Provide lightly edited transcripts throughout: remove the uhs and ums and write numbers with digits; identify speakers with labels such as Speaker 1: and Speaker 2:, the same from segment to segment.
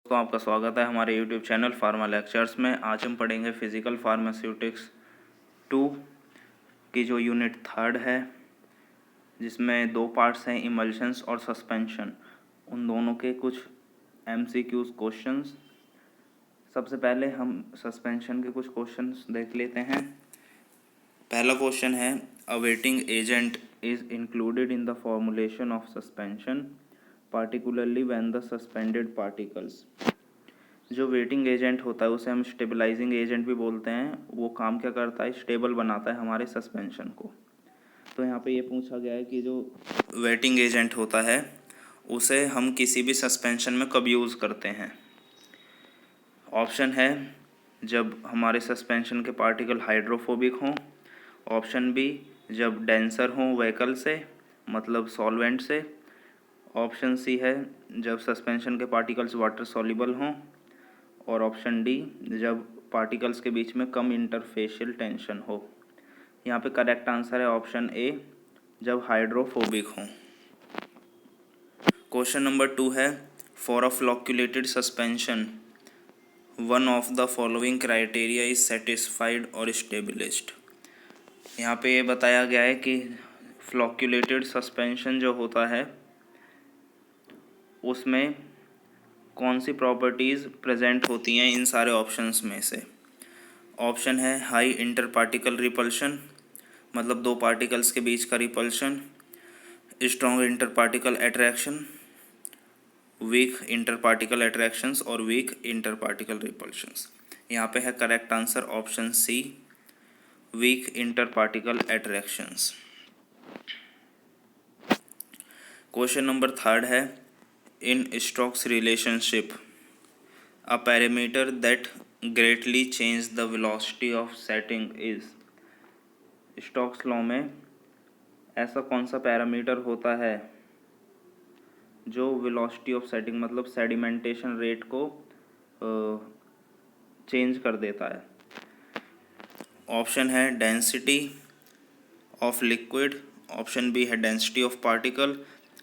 Speaker 1: तो आपका स्वागत है हमारे YouTube चैनल फार्मा लेक्चर्स में। आज हम पढ़ेंगे फिजिकल फार्मास्यूटिक्स 2 की जो यूनिट 3 है, जिसमें 2 पार्ट्स हैं, इमल्शंस और सस्पेंशन। उन दोनों के कुछ MCQs क्वेश्चंस। सबसे पहले हम सस्पेंशन के कुछ क्वेश्चंस देख लेते हैं। पहला क्वेश्चन है, अ waiting agent is included in the formulation of suspension particularly when the suspended particles। जो वेटिंग एजेंट होता है उसे हम स्टेबलाइजिंग एजेंट भी बोलते हैं। वो काम क्या करता है? स्टेबल बनाता है हमारे सस्पेंशन को। तो यहाँ पे ये पूछा गया है कि जो वेटिंग एजेंट होता है उसे हम किसी भी सस्पेंशन में कब यूज़ करते हैं। ऑप्शन है जब हमारे सस्पेंशन के पार्टिकल हाइड्रोफोबिक हों। ऑप्शन बी जब डेंसर हों व्हीकल से, मतलब सॉल्वेंट से। ऑप्शन सी है जब सस्पेंशन के पार्टिकल्स वाटर सॉल्युबल हों। और ऑप्शन डी जब पार्टिकल्स के बीच में कम इंटरफेशियल टेंशन हो। यहाँ पे करेक्ट आंसर है ऑप्शन ए, जब हाइड्रोफोबिक हों। क्वेश्चन नंबर 2 है, for a flocculated suspension one of the following criteria is satisfied और स्टेबलिज्ड। यहाँ पे ये बताया गया है कि फ्लॉक्यूलेटेड सस्पेंशन जो होता है उसमें कौन सी प्रॉपर्टीज़ प्रेजेंट होती हैं इन सारे ऑप्शंस में से। ऑप्शन है हाई इंटर पार्टिकल रिपल्शन, मतलब 2 पार्टिकल्स के बीच का repulsion. Strong inter particle attraction, weak inter particle attractions और वीक इंटर पार्टिकल रिपल्शंस। यहाँ पे है correct answer option C, weak inter particle attractions. Question number 3 है, in Stokes relationship a parameter that greatly change the velocity of setting is। Stokes law में ऐसा कौन सा parameter होता है जो वेलोसिटी ऑफ सेटिंग, मतलब सेडिमेंटेशन रेट को चेंज कर देता है। ऑप्शन है density of liquid, option B है डेंसिटी ऑफ पार्टिकल,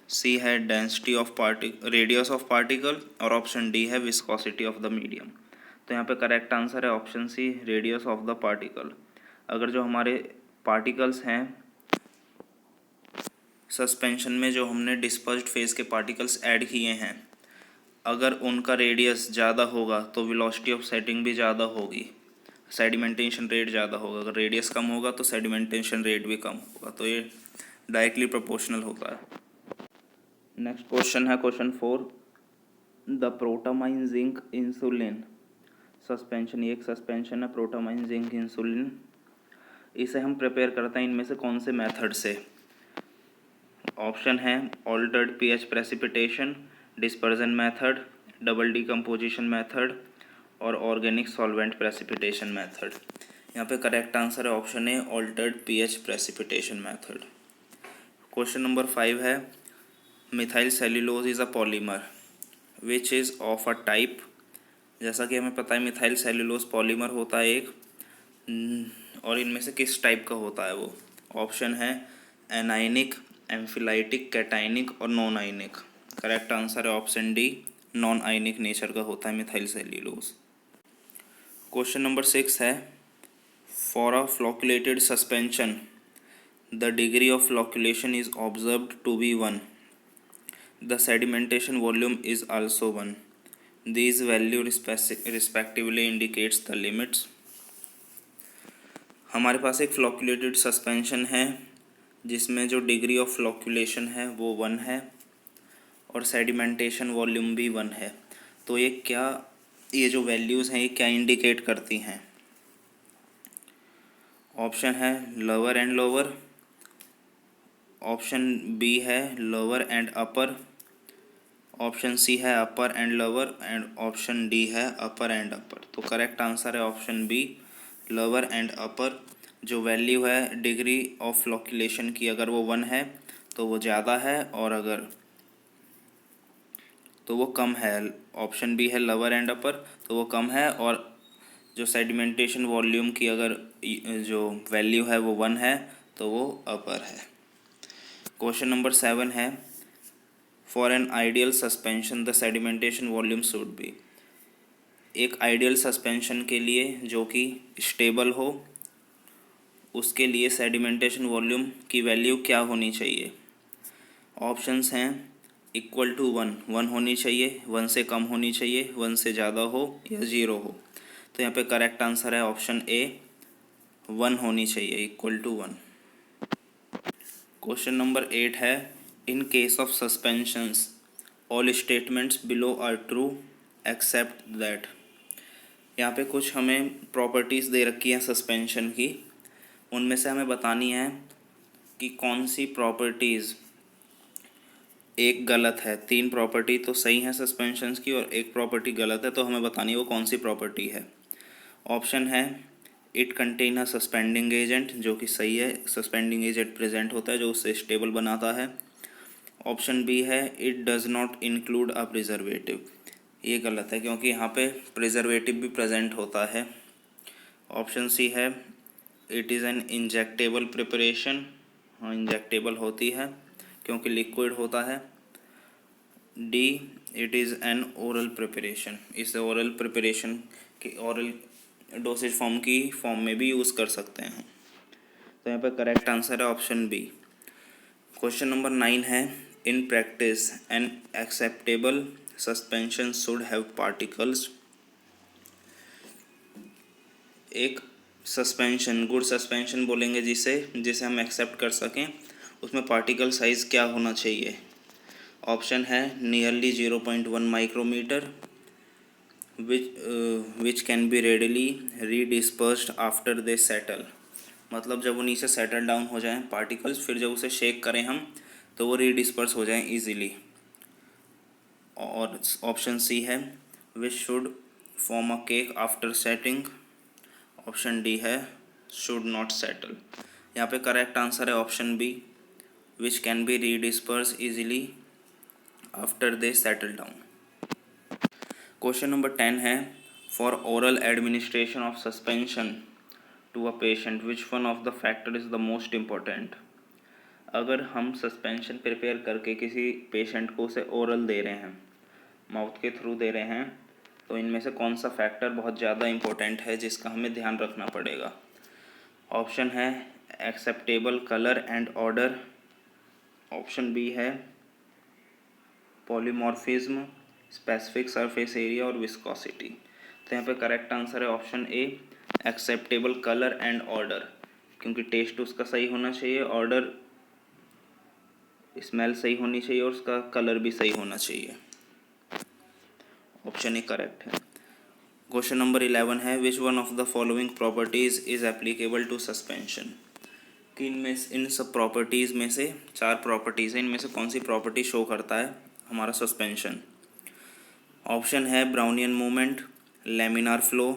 Speaker 1: सी है density of radius of particle और ऑप्शन डी है विस्कोसिटी ऑफ द मीडियम। तो यहाँ पे करेक्ट आंसर है option C, radius of the particle. अगर जो हमारे पार्टिकल्स हैं सस्पेंशन में, जो हमने डिस्पर्स्ड फेज के पार्टिकल्स ऐड किए हैं, अगर उनका रेडियस ज़्यादा होगा तो वेलोसिटी ऑफ सेटिंग भी ज़्यादा होगी, सेडिमेंटेशन रेट ज़्यादा होगा। अगर रेडियस कम होगा तो सेडिमेंटेशन रेट भी कम होगा। तो ये डायरेक्टली प्रोपोर्शनल होता है। नेक्स्ट क्वेश्चन है question 4, the protamine zinc insulin suspension. ये एक सस्पेंशन है प्रोटामाइन जिंक इंसुलिन। इसे हम प्रिपेयर करते हैं इनमें से कौन से मेथड से। ऑप्शन है altered pH precipitation, dispersion method, double decomposition method और ऑर्गेनिक सॉल्वेंट प्रेसिपिटेशन मेथड। यहाँ पे करेक्ट आंसर है ऑप्शन ए, altered pH precipitation method. Question number 5 है, methyl cellulose is a polymer which is of a type. जैसा कि हमें पता है मिथाइल सेल्यूलोज पॉलीमर होता है एक, और इनमें से किस टाइप का होता है वो। ऑप्शन है एनाइनिक, एम्फिलाइटिक, कैटाइनिक और नॉन आइनिक। करेक्ट आंसर है option D, non ionic nature का होता है मिथाइल सेल्यूलोज। क्वेश्चन नंबर 6 है, for a flocculated suspension the degree of flocculation is observed to be 1, the sedimentation volume is also 1, these value respectively indicates the limits। हमारे पास एक flocculated suspension है जिसमें जो degree of फ्लॉक्यूलेशन है वो 1 है और सेडिमेंटेशन वॉल्यूम भी 1 है। तो ये जो वैल्यूज़ हैं ये क्या इंडिकेट करती हैं। ऑप्शन है lower and lower, option B है lower and upper, option C है upper and lower and option D है अपर एंड अपर। तो करेक्ट आंसर है option B, lower and upper. जो वैल्यू है डिग्री ऑफ फ्लॉक्यूलेशन की, अगर वो 1 है तो वो ज़्यादा है और अगर तो वो कम है। ऑप्शन बी है लोअर एंड अपर, तो वो कम है। और जो सेडिमेंटेशन वॉल्यूम की अगर जो वैल्यू है वो 1 है तो वो अपर है। क्वेश्चन नंबर 7 है, For an ideal suspension, the sedimentation volume should be। एक आइडियल सस्पेंशन के लिए जो कि स्टेबल हो, उसके लिए सेडिमेंटेशन वॉल्यूम की वैल्यू क्या होनी चाहिए? ऑप्शंस हैं इक्वल टू 1 होनी चाहिए, 1 से कम होनी चाहिए, 1 से ज़्यादा हो या 0 हो। तो यहाँ पे करेक्ट आंसर है ऑप्शन ए, 1 होनी चाहिए, इक्वल टू 1। क्वेश्चन नंबर 8 है, in case of suspensions all statements below are true except that. यहाँ पे कुछ हमें प्रॉपर्टीज़ दे रखी हैं सस्पेंशन की, उनमें से हमें बतानी है कि कौन सी प्रॉपर्टीज़ एक गलत है। 3 प्रॉपर्टी तो सही हैं सस्पेंशंस की और एक प्रॉपर्टी गलत है, तो हमें बतानी है वो कौन सी प्रॉपर्टी है। ऑप्शन है it contain a suspending agent, जो कि सही है, सस्पेंडिंग एजेंट प्रेजेंट होता है जो उसे स्टेबल बनाता है। ऑप्शन बी है it does not include a preservative, ये गलत है क्योंकि यहाँ पे प्रिजर्वेटिव भी प्रेजेंट होता है। ऑप्शन सी है it is an injectable preparation, हाँ इंजेक्टेबल होती है क्योंकि लिक्विड होता है। D it is an oral preparation, इसे ओरल प्रिपरेशन की ओरल डोसेज फॉर्म की फॉर्म में भी यूज़ कर सकते हैं। तो यहाँ पर करेक्ट आंसर है ऑप्शन बी। क्वेश्चन नंबर 9 है, in practice an acceptable suspension should have particles. एक सस्पेंशन, गुड सस्पेंशन बोलेंगे जिसे जिसे हम एक्सेप्ट कर सकें, उसमें पार्टिकल साइज़ क्या होना चाहिए? ऑप्शन है nearly 0.1 micrometre, which can be readily redispersed after they settle, मतलब जब वो नीचे सेटल डाउन हो जाएं पार्टिकल्स, फिर जब उसे शेक करें हम तो वो रीडिस्पर्स हो जाएं इजीली। और ऑप्शन सी है which should form a cake after setting. Option D है शुड नॉट सेटल। यहाँ पे करेक्ट आंसर है option B, which can be redisperse easily after they settle down. Question number 10 है, for oral administration of suspension to a patient which one of the factor is the most important. अगर हम suspension prepare करके किसी patient को उसे oral दे रहे हैं, mouth के थ्रू दे रहे हैं, तो इनमें से कौन सा फैक्टर बहुत ज़्यादा इम्पोर्टेंट है जिसका हमें ध्यान रखना पड़ेगा? ऑप्शन है acceptable colour and order. Option B है पॉलीमॉर्फिज्म, स्पेसिफिक सरफेस एरिया और विस्कोसिटी। तो यहाँ पे करेक्ट आंसर है option A, acceptable colour and order, क्योंकि टेस्ट उसका सही होना चाहिए, ऑर्डर स्मेल सही होनी चाहिए और उसका कलर भी सही होना चाहिए। ऑप्शन ए करेक्ट है। क्वेश्चन नंबर 11 है, which one of the following properties is applicable to suspension. कि इन सब प्रॉपर्टीज़ में से 4 प्रॉपर्टीज़ हैं, इनमें से कौन सी प्रॉपर्टी शो करता है हमारा सस्पेंशन? ऑप्शन है Brownian movement, laminar flow,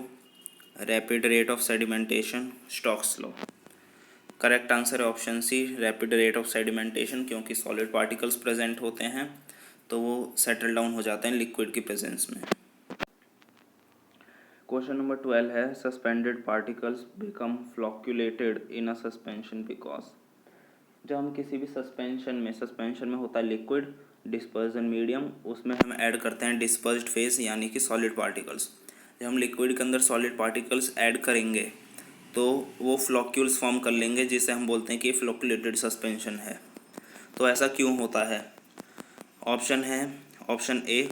Speaker 1: rapid rate of sedimentation, Stokes law. Correct answer है option C, rapid rate of sedimentation, क्योंकि सॉलिड पार्टिकल्स प्रेजेंट होते हैं तो वो सेटल डाउन हो जाते हैं लिक्विड की प्रेजेंस में। क्वेश्चन नंबर 12 है, suspended particles become flocculated in a suspension because. जब हम किसी भी सस्पेंशन में होता है लिक्विड डिस्पर्जन मीडियम, उसमें हम ऐड करते हैं डिस्पर्स्ड फेज यानी कि सॉलिड पार्टिकल्स। जब हम लिक्विड के अंदर सॉलिड पार्टिकल्स ऐड करेंगे तो वो फ्लॉक्यूल्स फॉर्म कर लेंगे, जिसे हम बोलते हैं कि फ्लॉक्यूलेटेड सस्पेंशन है। तो ऐसा क्यों होता है? ऑप्शन है option A,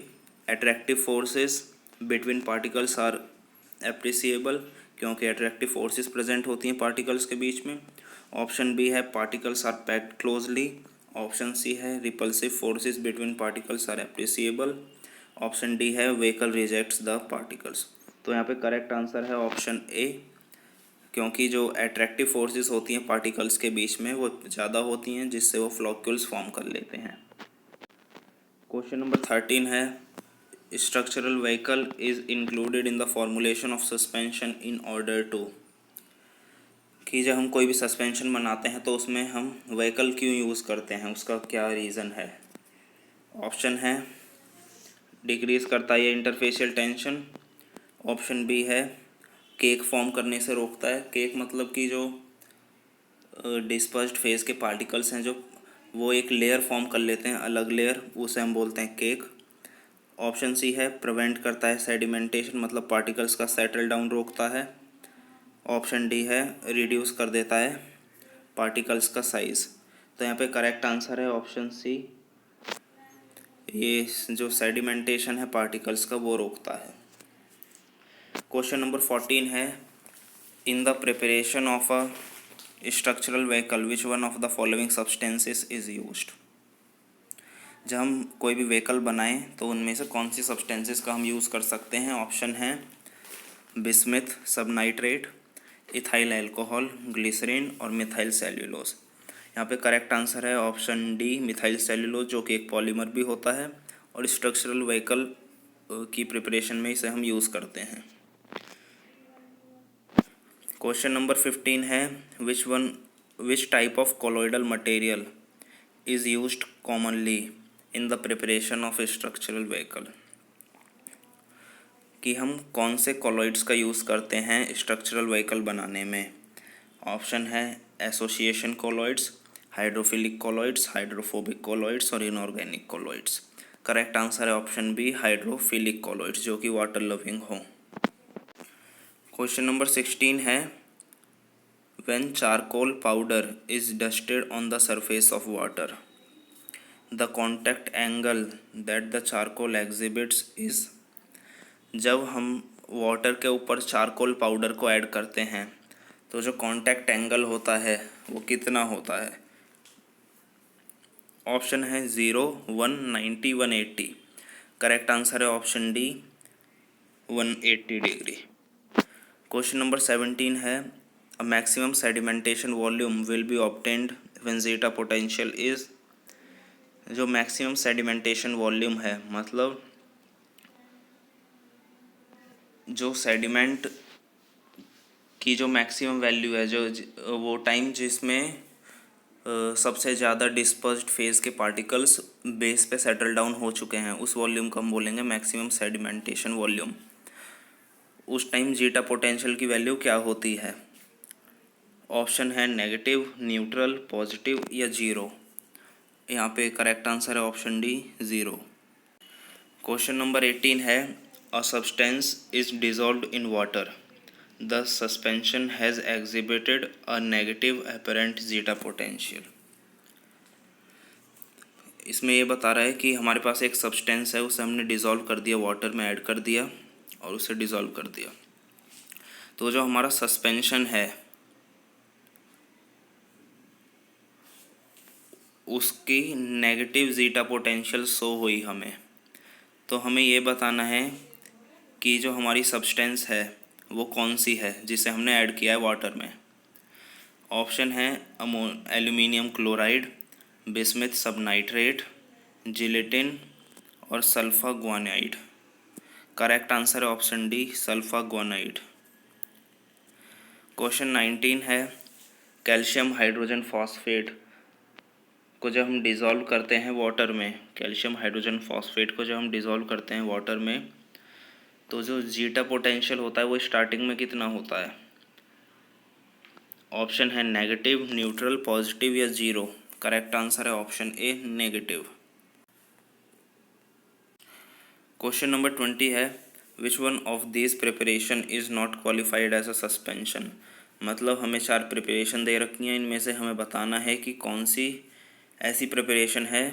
Speaker 1: attractive forces between particles are appreciable, क्योंकि अट्रैक्टिव फोर्सेस प्रेजेंट होती हैं पार्टिकल्स के बीच में। ऑप्शन बी है particles are packed closely. Option C है repulsive forces between particles are appreciable. Option D है व्हीकल रिजेक्ट्स द पार्टिकल्स। तो यहाँ पे करेक्ट आंसर है ऑप्शन ए, क्योंकि जो अट्रैक्टिव फोर्सेस होती हैं पार्टिकल्स के बीच में वो ज़्यादा होती हैं, जिससे वो फ्लॉक्यूल्स फॉर्म कर लेते हैं। क्वेश्चन नंबर 13 है, structural vehicle is included in the formulation of suspension in order to. कि जब हम कोई भी सस्पेंशन बनाते हैं तो उसमें हम व्हीकल क्यों यूज़ करते हैं, उसका क्या रीज़न है? ऑप्शन है डिक्रीज़ करता है ये इंटरफेशियल टेंशन। ऑप्शन बी है केक फॉर्म करने से रोकता है। केक मतलब कि जो डिस्पर्स्ड फेज के पार्टिकल्स हैं जो वो एक लेयर फॉर्म कर लेते हैं, अलग लेयर, उसे हम बोलते हैं केक। ऑप्शन सी है प्रिवेंट करता है सेडिमेंटेशन, मतलब पार्टिकल्स का सेटल डाउन रोकता है। ऑप्शन डी है रिड्यूस कर देता है पार्टिकल्स का साइज। तो यहाँ पे करेक्ट आंसर है ऑप्शन सी, ये जो सेडिमेंटेशन है पार्टिकल्स का वो रोकता है। क्वेश्चन नंबर 14 है in the preparation of a structural vehicle which one of the following substances is used. जब हम कोई भी व्हीकल बनाएं तो उनमें से कौन सी सब्सटेंसेस का हम यूज़ कर सकते हैं। ऑप्शन है बिस्मिथ, सबनाइट्रेट, इथाइल अल्कोहल, ग्लिसरीन और मिथाइल सेल्यूलोज। यहाँ पे करेक्ट आंसर है ऑप्शन डी मिथाइल सेल्यूलोज, जो कि एक पॉलीमर भी होता है और स्ट्रक्चरल व्हीकल की प्रिपरेशन में इसे हम यूज़ करते हैं। क्वेश्चन नंबर 15 है which type of colloidal material is used commonly in the preparation of structural vehicle. कि हम कौन से कोलॉइड्स का यूज़ करते हैं स्ट्रक्चरल व्हीकल बनाने में। ऑप्शन है association colloids, hydrophilic colloids, hydrophobic colloids और इनऑर्गेनिक कोलॉइड्स। करेक्ट आंसर है ऑप्शन बी हाइड्रोफिलिक कोलॉइड्स, जो कि वाटर लविंग हो। क्वेश्चन नंबर 16 है when charcoal powder is dusted on the surface of water the contact angle that the charcoal exhibits is. जब हम water के ऊपर charcoal powder को ऐड करते हैं तो जो कांटेक्ट एंगल होता है वो कितना होता है। ऑप्शन है 0, 1, 90, 180। करेक्ट आंसर है option D 180 degree. Question number 17 है a maximum sedimentation volume will be obtained when zeta potential is. जो मैक्सिमम सेडिमेंटेशन वॉल्यूम है मतलब जो सेडिमेंट की जो मैक्सिमम वैल्यू है, जो वो टाइम जिसमें सबसे ज़्यादा डिस्पर्स्ड फेज के पार्टिकल्स बेस पे सेटल डाउन हो चुके हैं, उस वॉल्यूम को हम बोलेंगे मैक्सिमम सेडिमेंटेशन वॉल्यूम। उस टाइम जीटा पोटेंशियल की वैल्यू क्या होती है। ऑप्शन है नेगेटिव, न्यूट्रल, पॉजिटिव या जीरो। यहाँ पे करेक्ट आंसर है ऑप्शन डी 0। क्वेश्चन नंबर 18 है a substance is dissolved in water the suspension has exhibited a negative apparent zeta potential. इसमें ये बता रहा है कि हमारे पास एक सब्सटेंस है, उसे हमने डिज़ोल्व कर दिया, वाटर में ऐड कर दिया और उसे डिज़ोल्व कर दिया। तो जो हमारा सस्पेंशन है उसकी नेगेटिव जीटा पोटेंशियल शो हुई हमें। तो हमें ये बताना है कि जो हमारी सब्सटेंस है वो कौन सी है जिसे हमने ऐड किया है वाटर में। ऑप्शन है एल्यूमिनियम क्लोराइड, बिस्मिथ सबनाइट्रेट, जिलेटिन और सल्फा ग्वानाइड। करेक्ट आंसर है ऑप्शन डी सल्फा ग्वानाइड। क्वेश्चन 19 है कैल्शियम हाइड्रोजन फॉस्फेट को जब हम डिज़ोल्व करते हैं वाटर में, कैल्शियम हाइड्रोजन फॉस्फेट को जब हम डिज़ोल्व करते हैं वाटर में तो जो जीटा पोटेंशियल होता है वो स्टार्टिंग में कितना होता है। ऑप्शन है नेगेटिव, न्यूट्रल, पॉजिटिव या जीरो। करेक्ट आंसर है option A negative. Question number 20 है which one of this preparation is not qualified as a suspension. मतलब हमें 4 प्रिपरेशन दे रखी हैं, इनमें से हमें बताना है कि कौन सी ऐसी प्रिपरेशन है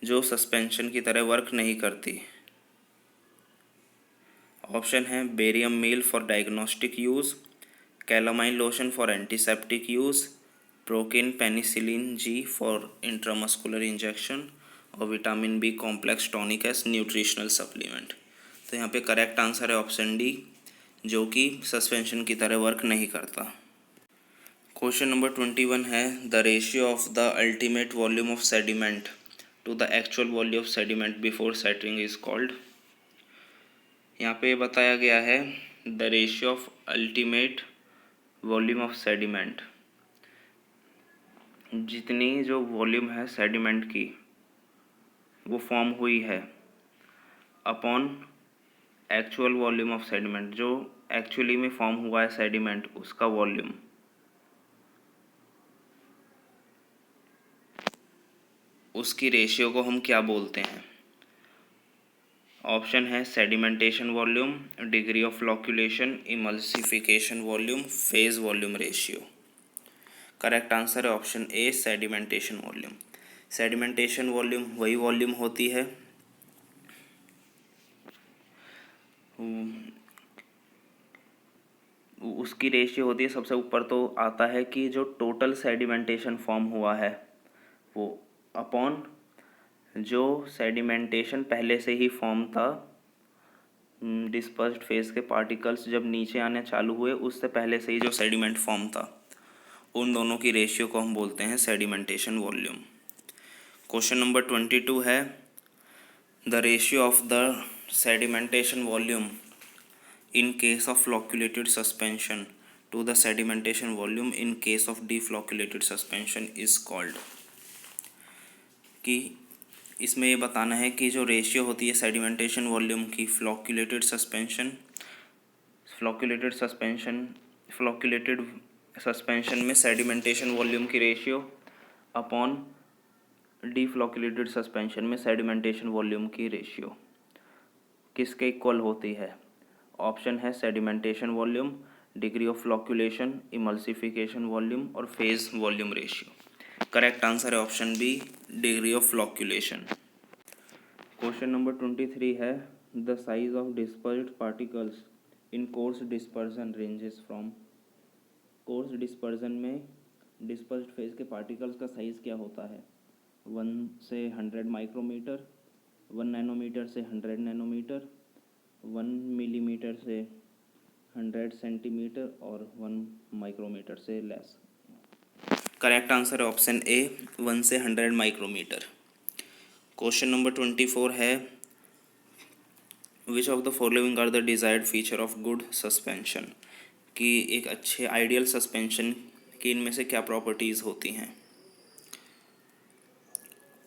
Speaker 1: जो सस्पेंशन की तरह वर्क नहीं करती। ऑप्शन है barium meal for diagnostic use, calamine lotion for antiseptic use, procaine penicillin G for intramuscular injection और vitamin B complex tonic as nutritional supplement. तो यहाँ पे करेक्ट आंसर है ऑप्शन डी, जो कि सस्पेंशन की तरह वर्क नहीं करता। क्वेश्चन नंबर 21 है the ratio of the ultimate volume of sediment to the actual volume of sediment before settling is called. यहाँ पे बताया गया है the ratio of ultimate volume of sediment, जितनी जो वॉल्यूम है सेडिमेंट की वो फॉर्म हुई है upon actual volume of sediment, जो एक्चुअली में फॉर्म हुआ है सेडिमेंट उसका वॉल्यूम, उसकी रेशियो को हम क्या बोलते हैं। ऑप्शन है sedimentation volume, degree of flocculation, emulsification volume, phase volume ratio. Correct answer है option A sedimentation volume. Sedimentation volume वही वॉल्यूम होती है उसकी रेशियो होती है, सबसे ऊपर तो आता है कि जो टोटल सेडिमेंटेशन फॉर्म हुआ है वो अपॉन जो सेडिमेंटेशन पहले से ही फॉर्म था डिस्पर्स्ड फेज के पार्टिकल्स जब नीचे आने चालू हुए उससे पहले से ही जो सेडिमेंट फॉर्म था, उन दोनों की रेशियो को हम बोलते हैं सेडिमेंटेशन वॉल्यूम। क्वेश्चन नंबर 22 है the ratio of the sedimentation volume in case of flocculated suspension to the sedimentation volume in case of deflocculated suspension is called। कि इसमें ये बताना है कि जो रेशियो होती है सेडिमेंटेशन वॉल्यूम की फ्लॉक्यूलेटेड सस्पेंशन में सेडिमेंटेशन वॉल्यूम की रेशियो अपॉन डीफ्लॉक्यूलेटेड सस्पेंशन में सेडिमेंटेशन वॉल्यूम की रेशियो किसके इक्वल होती है। ऑप्शन है sedimentation volume, degree of flocculation, emulsification volume और phase volume ratio. Correct answer है option B degree of flocculation. Question number 23 है the size of dispersed particles in coarse dispersion ranges from. Coarse dispersion में dispersed phase के particles का size क्या होता है। 1 से 100 माइक्रोमीटर, 1 नैनोमीटर से 100 नैनोमीटर, 1 मिलीमीटर से 100 सेंटीमीटर और 1 माइक्रोमीटर से लेस। करेक्ट आंसर है ऑप्शन ए 1 से 100 माइक्रोमीटर। क्वेश्चन नंबर 24 है which of the following are the desired feature of good suspension. कि एक अच्छे आइडियल सस्पेंशन की इनमें से क्या प्रॉपर्टीज़ होती हैं।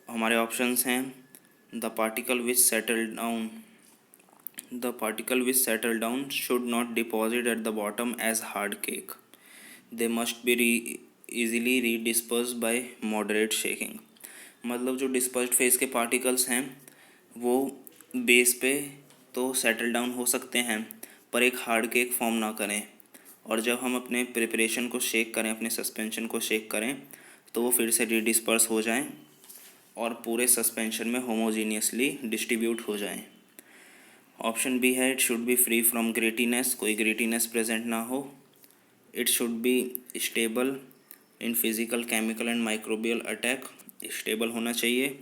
Speaker 1: हमारे ऑप्शंस हैं the particle which settle down should not deposit at the bottom as hard cake. They must be easily redispersed by moderate shaking। मतलब जो डिस्पर्स्ड फेज के पार्टिकल्स हैं वो बेस पे तो सेटल डाउन हो सकते हैं पर एक हार्ड केक फॉर्म ना करें, और जब हम अपने प्रिपरेशन को शेक करें, अपने सस्पेंशन को शेक करें तो वो फिर से रीडिस्पर्स हो जाएं और पूरे सस्पेंशन में होमोजीनियसली डिस्ट्रीब्यूट हो जाएं। ऑप्शन बी है it should be free from grittiness, कोई ग्रेटीनेस प्रेजेंट ना हो। It should be stable in physical, chemical and microbial attack, stable होना चाहिए।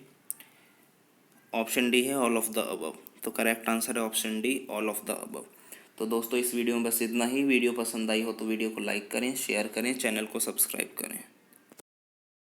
Speaker 1: ऑप्शन डी है ऑल ऑफ द अबव। तो करेक्ट आंसर है option D all of the above. तो दोस्तों इस वीडियो में बस इतना ही। वीडियो पसंद आई हो तो वीडियो को लाइक करें, शेयर करें, चैनल को सब्सक्राइब करें।